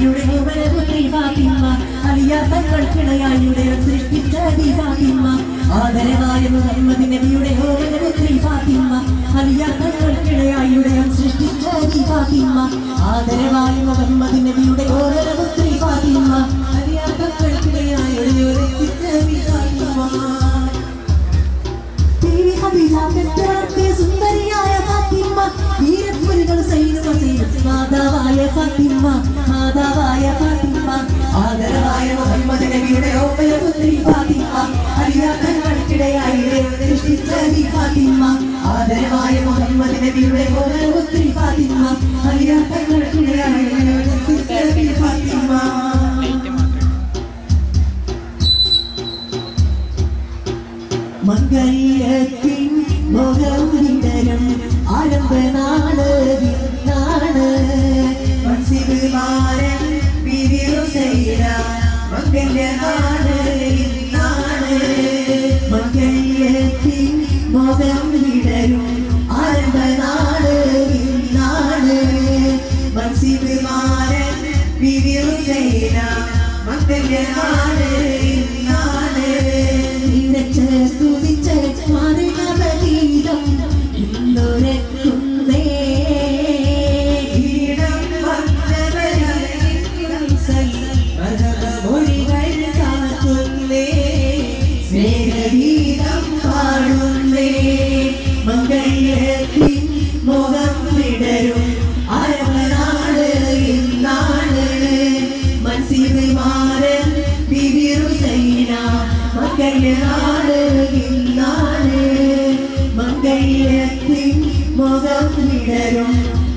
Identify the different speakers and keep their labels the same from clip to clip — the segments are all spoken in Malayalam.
Speaker 1: നബിയുടെ ഓമനപുത്രി ഫാത്തിമ അലിയാർ തങ്ങൾക്കിണയായുടെ സൃഷ്ടിച്ച ഫാത്തിമ ആദരവായ മുഹമ്മദ് നബിയുടെ ഓമനപുത്രി ഫാത്തിമ അലിയാർ തങ്ങൾക്കിണയായുടെ സൃഷ്ടിച്ച ഫാത്തിമ ആദരവായ മുഹമ്മദ് നബിയുടെ ഓമനപുത്രി ഫാത്തിമ അലിയാർ തങ്ങൾക്കിണയായുടെ സൃഷ്ടിച്ച ഫാത്തിമ സുന്ദരിയായ ഫാത്തിമ വീരപ്പുലികൾ മാതാവായ ഫാത്തിമ മാതാവായ ഫാത്തിമ ആദരവായ മുഹമ്മദ് നബിയുടെ ഓമനപുത്രി ഫാത്തിമ അലിയാർ തങ്ങൾക്കിടയായി സൃഷ്ടിച്ച ഫാത്തിമ ആദരവായ മുഹമ്മദ് നബിയുടെ ഓമനപുത്രി ഫാത്തിമ അലിയാർ തങ്ങൾക്കിടയായി സൃഷ്ടിച്ച ഫാത്തിമ മംഗല്യത്തിൻ മോഹവിടരം ആരംഭനാള് വിന്നാണ് മൻസിബുമാരൻ വിരിയുസൈന മംഗല്യനാള് ഇന്നാണ് മംഗല്യത്തിൻ മോഹവിടരം ആരംഭനാള് വിന്നാണ് മൻസിബുമാരൻ വിരിയുസൈന മംഗല്യനാള് ഇന്നാണ് സ്തുതിച്ച മറികീതം ഇന്നൊരക്കുന്നേ മൊഴികൾ കാക്കുന്നേ സ്നേഹഗീതം പാടുന്നേ മംഗല്യത്തിൻ മുഖം വിടരും അരമനാട് ഇന്നാണ് മൻസിബുമാരൻ വിരിയുസൈന മംഗല്യനാട് ഇന്നാണ് മംഗല്യത്തിൻ മുഖം വിടരും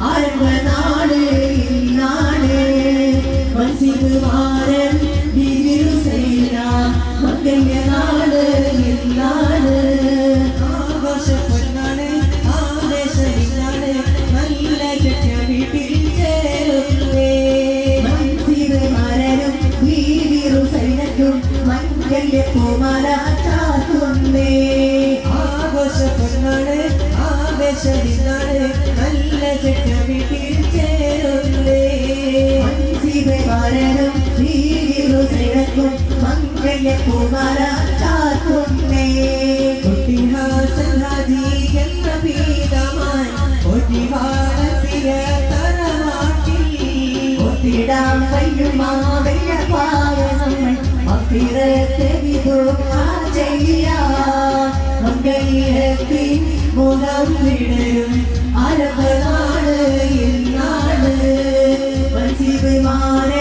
Speaker 1: അരമനാട് ഇന്നാണ് മൻസിബുമാരൻ വിരിയുസൈന മംഗല്യനാട് ഇന്നാണ് ആഘോഷപ്പെട്ടാണ് ആവേശമില്ലാണ് നല്ല വീട്ടിൽ ചേരുന്നേ മൻസിബുമാരനും വിരിയുസൈനക്കും മംഗല്യപൂമാല ചാർത്തുന്നേ ആഘോഷപ്പെട്ടാണ് ആവേശമില്ലാണ് നല്ല വീട്ടിൽ ചേരുന്നേ മൻസിബുമാരനും വിരിയുസൈനക്കും മംഗല്യപൂമാല ചാർത്തുന്നേ കുട്ടിഹാസൻ ഹാജി എന്ന പീതമായി ഒറ്റിവാളത്തിയ തറവാട്ടിൽ ഒത്തിടാൻ കഴിയുമാ വലിയ പായങ്ങൾ മഫിറത്തെ വിദുആ ചെയ്യാൻ മംഗല്യത്തിൻ മുഖം വിടരും അരബനാട് ഇന്നാണ് മൻസിബുമാരൻ